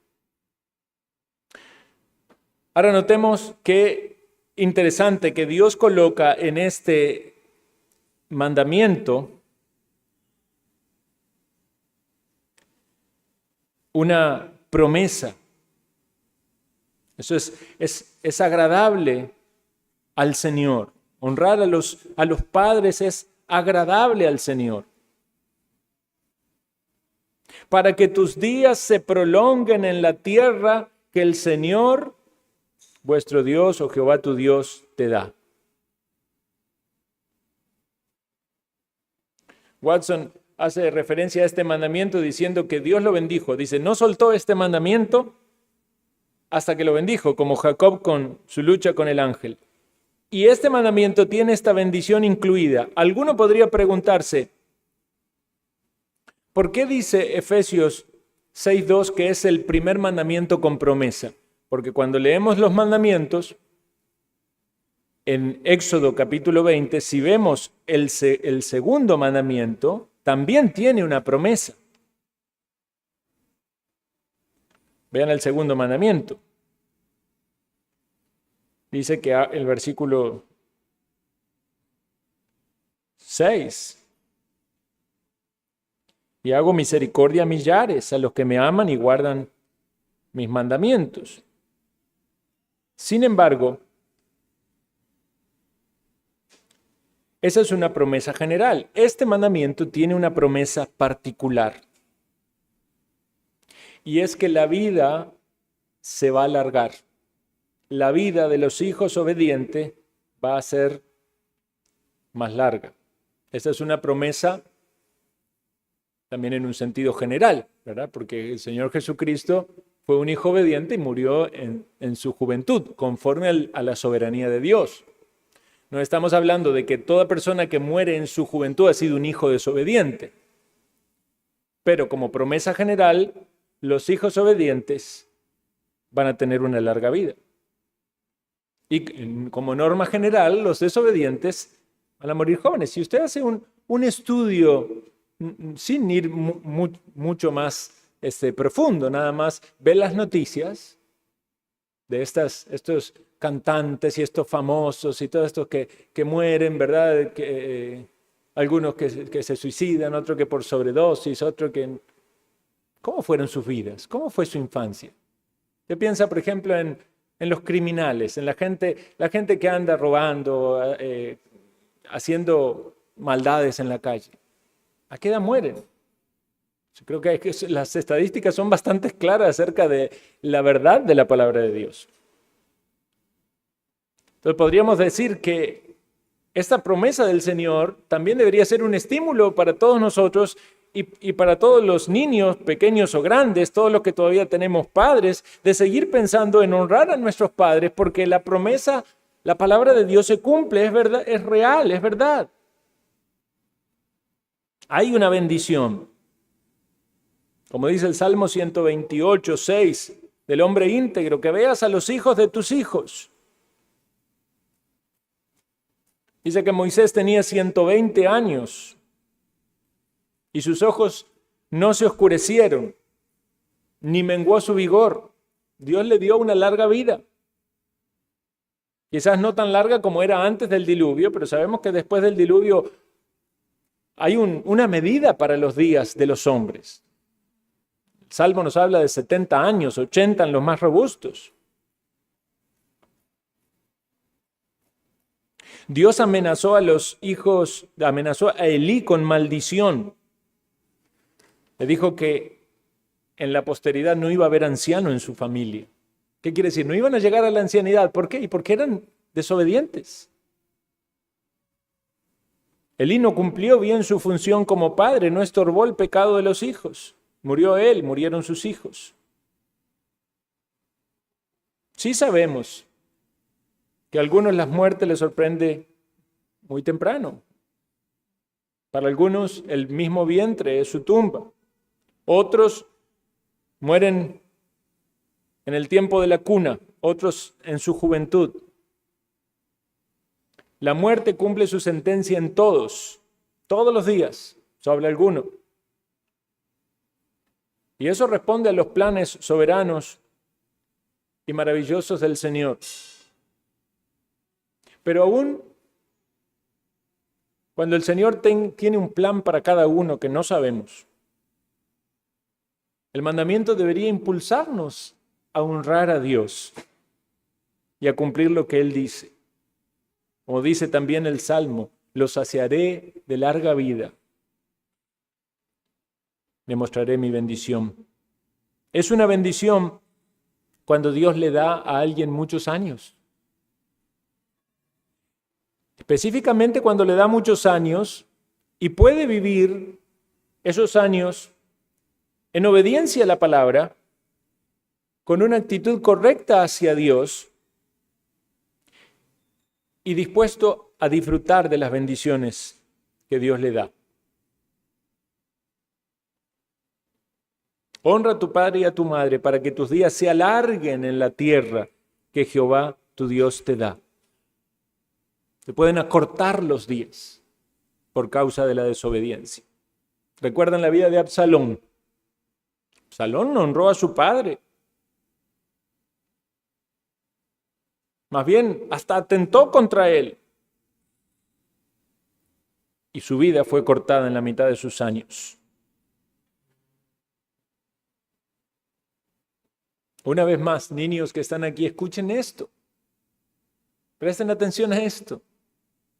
Ahora notemos qué interesante que Dios coloca en este mandamiento una promesa. Eso es agradable al Señor. Honrar a los padres es agradable al Señor. Para que tus días se prolonguen en la tierra que el Señor, vuestro Dios o Jehová tu Dios, te da. Watson hace referencia a este mandamiento diciendo que Dios lo bendijo. Dice, no soltó este mandamiento hasta que lo bendijo, como Jacob con su lucha con el ángel. Y este mandamiento tiene esta bendición incluida. Alguno podría preguntarse, ¿por qué dice Efesios 6:2 que es el primer mandamiento con promesa? Porque cuando leemos los mandamientos, en Éxodo capítulo 20, si vemos el segundo mandamiento, también tiene una promesa. Vean el segundo mandamiento. Dice que el versículo 6. Y hago misericordia a millares, a los que me aman y guardan mis mandamientos. Sin embargo, esa es una promesa general. Este mandamiento tiene una promesa particular. Y es que la vida se va a alargar. La vida de los hijos obedientes va a ser más larga. Esa es una promesa también en un sentido general, ¿verdad? Porque el Señor Jesucristo fue un hijo obediente y murió en su juventud, conforme a la soberanía de Dios. No estamos hablando de que toda persona que muere en su juventud ha sido un hijo desobediente. Pero como promesa general, los hijos obedientes van a tener una larga vida. Y como norma general, los desobedientes van a morir jóvenes. Si usted hace un estudio sin ir mucho más profundo, nada más ve las noticias de estos cantantes y estos famosos y todos estos que mueren, ¿verdad? Algunos que se suicidan, otros que por sobredosis, otros que... ¿Cómo fueron sus vidas? ¿Cómo fue su infancia? Usted piensa, por ejemplo, en los criminales, en la gente que anda robando, haciendo maldades en la calle. ¿A qué edad mueren? Creo que las estadísticas son bastante claras acerca de la verdad de la palabra de Dios. Entonces podríamos decir que esta promesa del Señor también debería ser un estímulo para todos nosotros y para todos los niños, pequeños o grandes, todos los que todavía tenemos padres, de seguir pensando en honrar a nuestros padres, porque la promesa, la palabra de Dios se cumple, es verdad, es real, es verdad. Hay una bendición. Como dice el Salmo 128, 6, del hombre íntegro, que veas a los hijos de tus hijos. Dice que Moisés tenía 120 años y sus ojos no se oscurecieron, ni menguó su vigor. Dios le dio una larga vida. Quizás no tan larga como era antes del diluvio, pero sabemos que después del diluvio hay una medida para los días de los hombres. El Salmo nos habla de 70 años, 80 en los más robustos. Dios amenazó a Elí con maldición. Le dijo que en la posteridad no iba a haber anciano en su familia. ¿Qué quiere decir? No iban a llegar a la ancianidad. ¿Por qué? Y porque eran desobedientes. Elí no cumplió bien su función como padre, no estorbó el pecado de los hijos. Murió él, murieron sus hijos. Sí sabemos que a algunos la muerte les sorprende muy temprano. Para algunos el mismo vientre es su tumba. Otros mueren en el tiempo de la cuna, otros en su juventud. La muerte cumple su sentencia en todos los días, sobre alguno. Y eso responde a los planes soberanos y maravillosos del Señor. Pero aún cuando el Señor tiene un plan para cada uno que no sabemos, el mandamiento debería impulsarnos a honrar a Dios y a cumplir lo que Él dice. Como dice también el Salmo, los saciaré de larga vida, le mostraré mi bendición. Es una bendición cuando Dios le da a alguien muchos años. Específicamente cuando le da muchos años y puede vivir esos años en obediencia a la palabra, con una actitud correcta hacia Dios y dispuesto a disfrutar de las bendiciones que Dios le da. Honra a tu padre y a tu madre para que tus días se alarguen en la tierra que Jehová tu Dios te da. Se pueden acortar los días por causa de la desobediencia. ¿Recuerdan la vida de Absalón? Absalón no honró a su padre. Más bien, hasta atentó contra él. Y su vida fue cortada en la mitad de sus años. Una vez más, niños que están aquí, escuchen esto. Presten atención a esto.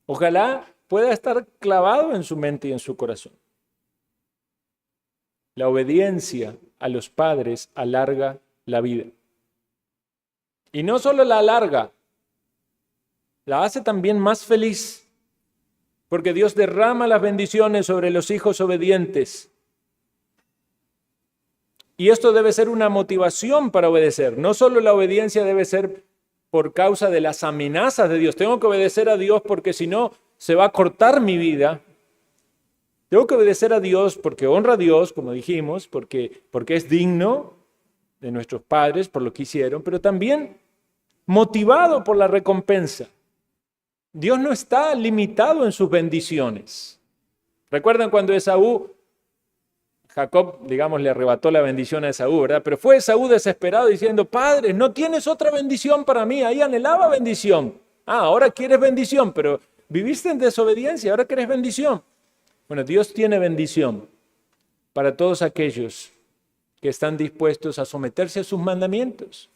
Ojalá pueda estar clavado en su mente y en su corazón. La obediencia a los padres alarga la vida. Y no solo la alarga, la hace también más feliz, porque Dios derrama las bendiciones sobre los hijos obedientes. Y esto debe ser una motivación para obedecer. No solo la obediencia debe ser por causa de las amenazas de Dios. Tengo que obedecer a Dios porque si no se va a cortar mi vida. Tengo que obedecer a Dios porque honra a Dios, como dijimos, porque es digno de nuestros padres por lo que hicieron, pero también motivado por la recompensa. Dios no está limitado en sus bendiciones. ¿Recuerdan cuando Jacob, digamos, le arrebató la bendición a Esaú, ¿verdad? Pero fue Esaú desesperado diciendo, Padre, ¿no tienes otra bendición para mí? Ahí anhelaba bendición. Ahora quieres bendición, pero viviste en desobediencia, ahora quieres bendición. Bueno, Dios tiene bendición para todos aquellos que están dispuestos a someterse a sus mandamientos.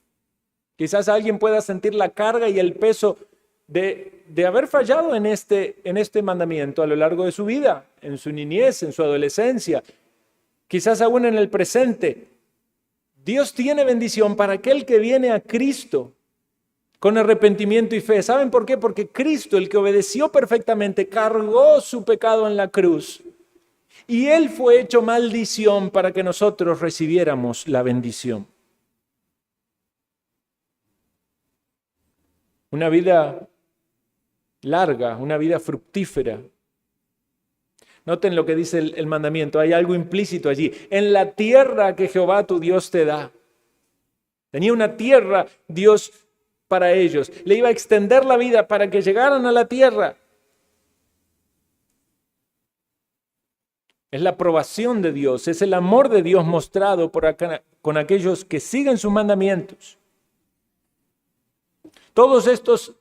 Quizás alguien pueda sentir la carga y el peso de haber fallado en este mandamiento a lo largo de su vida, en su niñez, en su adolescencia. quizás aún en el presente. Dios tiene bendición para aquel que viene a Cristo con arrepentimiento y fe. ¿Saben por qué? Porque Cristo, el que obedeció perfectamente, cargó su pecado en la cruz. Y Él fue hecho maldición para que nosotros recibiéramos la bendición. Una vida larga, una vida fructífera. Noten lo que dice el mandamiento, hay algo implícito allí. En la tierra que Jehová tu Dios te da. Tenía una tierra Dios para ellos. Le iba a extender la vida para que llegaran a la tierra. Es la aprobación de Dios, es el amor de Dios mostrado por acá, con aquellos que siguen sus mandamientos. Todos estos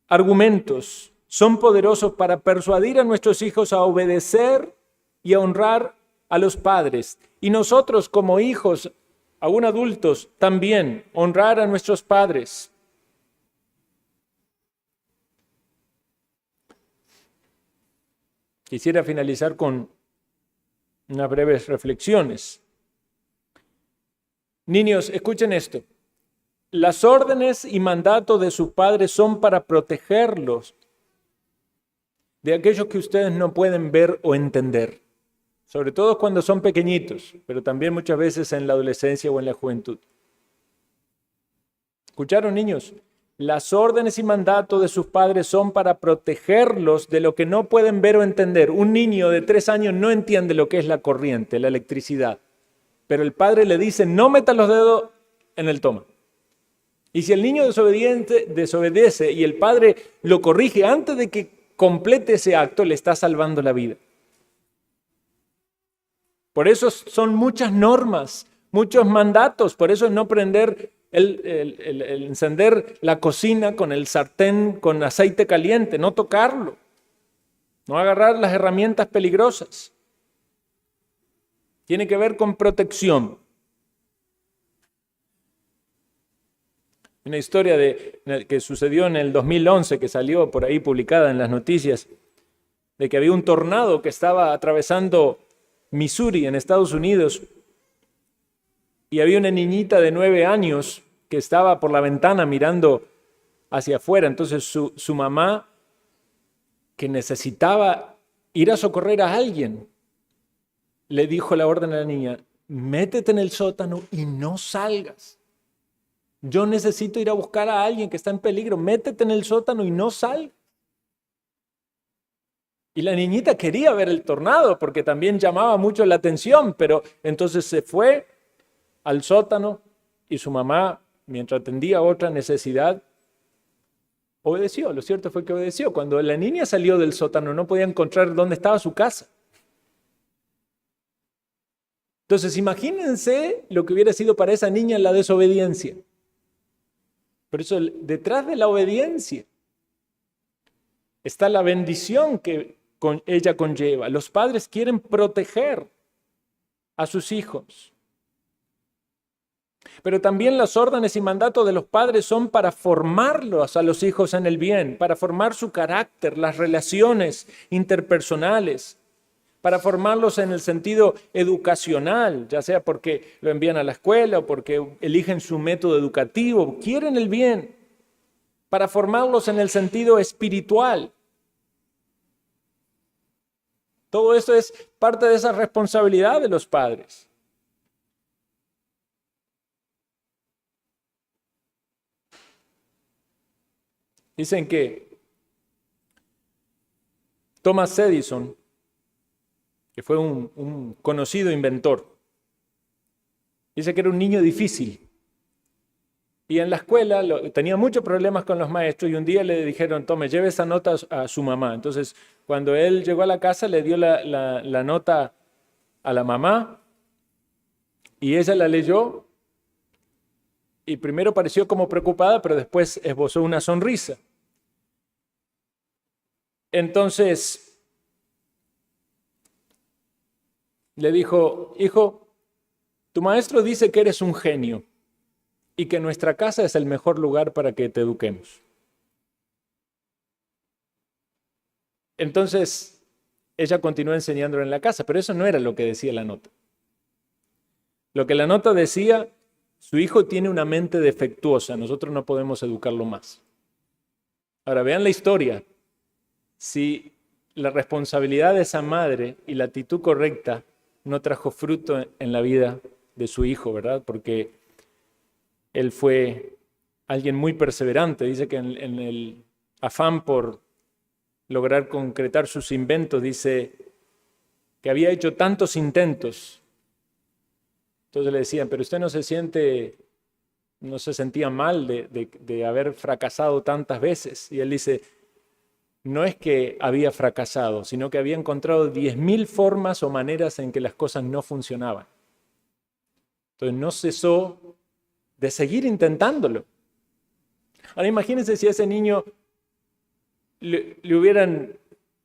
argumentos son poderosos para persuadir a nuestros hijos a obedecer y a honrar a los padres. Y nosotros como hijos, aún adultos, también honrar a nuestros padres. Quisiera finalizar con unas breves reflexiones. Niños, escuchen esto. Las órdenes y mandatos de sus padres son para protegerlos de aquellos que ustedes no pueden ver o entender, sobre todo cuando son pequeñitos, pero también muchas veces en la adolescencia o en la juventud. ¿Escucharon, niños? Las órdenes y mandatos de sus padres son para protegerlos de lo que no pueden ver o entender. Un niño de 3 años no entiende lo que es la corriente, la electricidad, pero el padre le dice, no metas los dedos en el toma. Y si el niño desobedece y el padre lo corrige antes de que complete ese acto, le está salvando la vida. Por eso son muchas normas, muchos mandatos. Por eso es no prender el encender la cocina con el sartén con aceite caliente, no tocarlo, no agarrar las herramientas peligrosas. Tiene que ver con protección. Una historia que sucedió en el 2011, que salió por ahí publicada en las noticias, de que había un tornado que estaba atravesando Missouri en Estados Unidos y había una niñita de 9 años que estaba por la ventana mirando hacia afuera. Entonces su mamá, que necesitaba ir a socorrer a alguien, le dijo la orden a la niña, métete en el sótano y no salgas. Yo necesito ir a buscar a alguien que está en peligro. Métete en el sótano y no salgas. Y la niñita quería ver el tornado porque también llamaba mucho la atención, pero entonces se fue al sótano y su mamá, mientras atendía otra necesidad, obedeció. Lo cierto fue que obedeció. Cuando la niña salió del sótano no podía encontrar dónde estaba su casa. Entonces imagínense lo que hubiera sido para esa niña la desobediencia. Por eso detrás de la obediencia está la bendición que ella conlleva. Los padres quieren proteger a sus hijos. Pero también las órdenes y mandatos de los padres son para formarlos a los hijos en el bien, para formar su carácter, las relaciones interpersonales, para formarlos en el sentido educacional, ya sea porque lo envían a la escuela o porque eligen su método educativo, quieren el bien, para formarlos en el sentido espiritual. Todo esto es parte de esa responsabilidad de los padres. Dicen que Thomas Edison, que fue un conocido inventor, dice que era un niño difícil. Y en la escuela tenía muchos problemas con los maestros y un día le dijeron, tome, lleve esa nota a su mamá. Entonces, cuando él llegó a la casa, le dio la nota a la mamá y ella la leyó y primero pareció como preocupada, pero después esbozó una sonrisa. Entonces, le dijo, hijo, tu maestro dice que eres un genio y que nuestra casa es el mejor lugar para que te eduquemos. Entonces, ella continuó enseñándolo en la casa, pero eso no era lo que decía la nota. Lo que la nota decía, su hijo tiene una mente defectuosa, nosotros no podemos educarlo más. Ahora vean la historia. Si la responsabilidad de esa madre y la actitud correcta no trajo fruto en la vida de su hijo, ¿verdad? Porque él fue alguien muy perseverante. Dice que en el afán por lograr concretar sus inventos, dice que había hecho tantos intentos. Entonces le decían, pero usted no se sentía mal de haber fracasado tantas veces. Y él dice, no es que había fracasado, sino que había encontrado 10.000 formas o maneras en que las cosas no funcionaban. Entonces no cesó de seguir intentándolo. Ahora imagínense si a ese niño le hubieran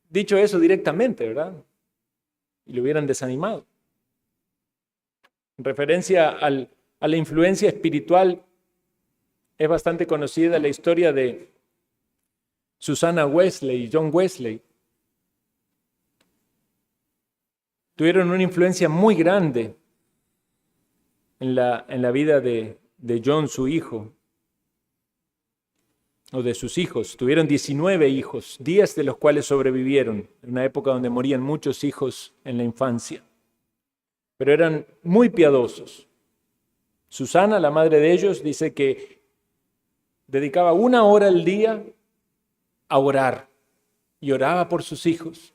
dicho eso directamente, ¿verdad? Y le hubieran desanimado. En referencia a la influencia espiritual, es bastante conocida la historia de Susanna Wesley y John Wesley. Tuvieron una influencia muy grande en la vida de John, su hijo, o de sus hijos. Tuvieron 19 hijos, 10 de los cuales sobrevivieron, en una época donde morían muchos hijos en la infancia. Pero eran muy piadosos. Susana, la madre de ellos, dice que dedicaba 1 hora al día a orar y oraba por sus hijos.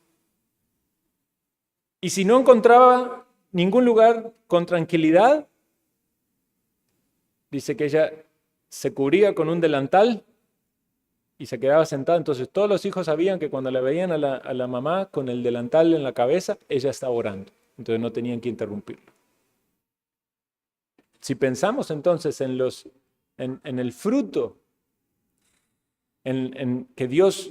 Y si no encontraba ningún lugar con tranquilidad, dice que ella se cubría con un delantal y se quedaba sentada. Entonces todos los hijos sabían que cuando la veían a la mamá con el delantal en la cabeza, ella estaba orando. Entonces no tenían que interrumpirlo. Si pensamos entonces en el fruto en que Dios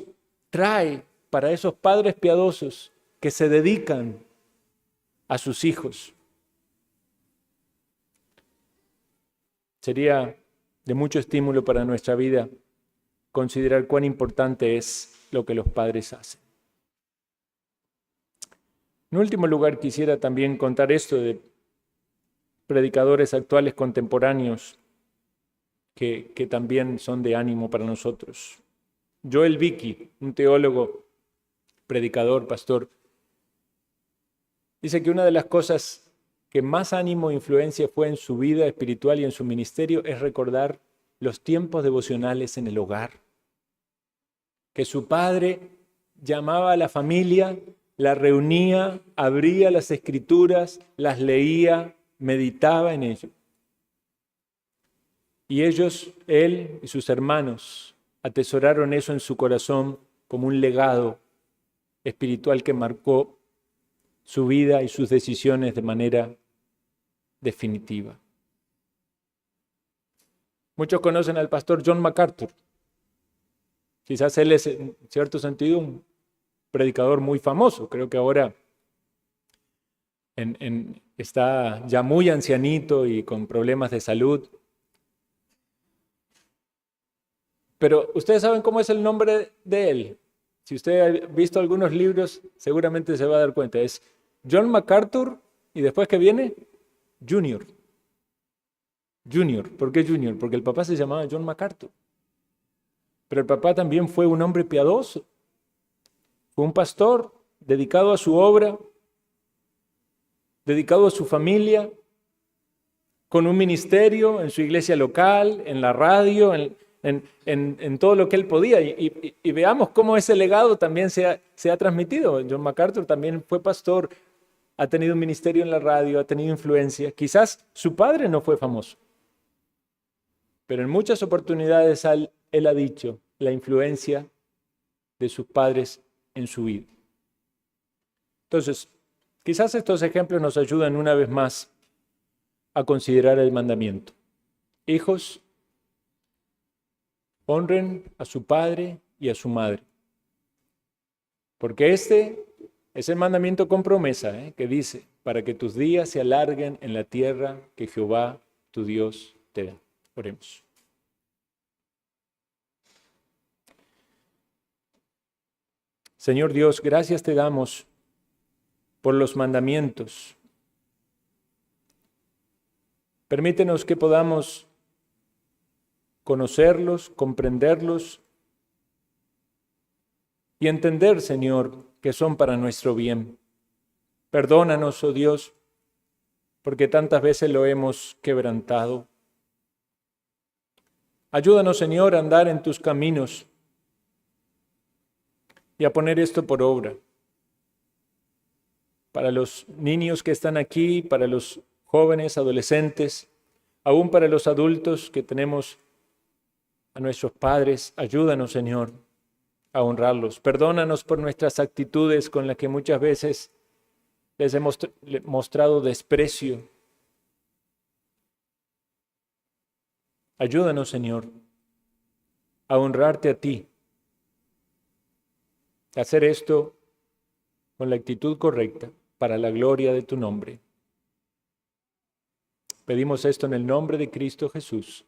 trae para esos padres piadosos que se dedican a sus hijos, sería de mucho estímulo para nuestra vida considerar cuán importante es lo que los padres hacen. En último lugar, quisiera también contar esto de predicadores actuales contemporáneos que también son de ánimo para nosotros. Joel Vicky, un teólogo, predicador, pastor, dice que una de las cosas que más ánimo e influencia fue en su vida espiritual y en su ministerio es recordar los tiempos devocionales en el hogar. Que su padre llamaba a la familia, la reunía, abría las escrituras, las leía, meditaba en ello. Y ellos, él y sus hermanos, atesoraron eso en su corazón como un legado espiritual que marcó su vida y sus decisiones de manera definitiva. Muchos conocen al pastor John MacArthur. Quizás él es, en cierto sentido, un predicador muy famoso. Creo que ahora está ya muy ancianito y con problemas de salud. Pero ustedes saben cómo es el nombre de él. Si usted ha visto algunos libros, seguramente se va a dar cuenta. Es John MacArthur y después que viene, Junior. Junior. ¿Por qué Junior? Porque el papá se llamaba John MacArthur. Pero el papá también fue un hombre piadoso. Fue un pastor dedicado a su obra, dedicado a su familia, con un ministerio en su iglesia local, en la radio, en todo lo que él podía. Y veamos cómo ese legado también se ha transmitido. John MacArthur también fue pastor, ha tenido un ministerio en la radio, ha tenido influencia. Quizás su padre no fue famoso, pero en muchas oportunidades él ha dicho la influencia de sus padres en su vida. Entonces, quizás estos ejemplos nos ayudan una vez más a considerar el mandamiento. Hijos, honren a su padre y a su madre. Porque este es el mandamiento con promesa, que dice, para que tus días se alarguen en la tierra que Jehová, tu Dios, te da. Oremos. Señor Dios, gracias te damos por los mandamientos. Permítenos que podamos conocerlos, comprenderlos y entender, Señor, que son para nuestro bien. Perdónanos, oh Dios, porque tantas veces lo hemos quebrantado. Ayúdanos, Señor, a andar en tus caminos y a poner esto por obra. Para los niños que están aquí, para los jóvenes, adolescentes, aún para los adultos que tenemos a nuestros padres, ayúdanos, Señor, a honrarlos. Perdónanos por nuestras actitudes con las que muchas veces les hemos mostrado desprecio. Ayúdanos, Señor, a honrarte a ti, a hacer esto con la actitud correcta para la gloria de tu nombre. Pedimos esto en el nombre de Cristo Jesús.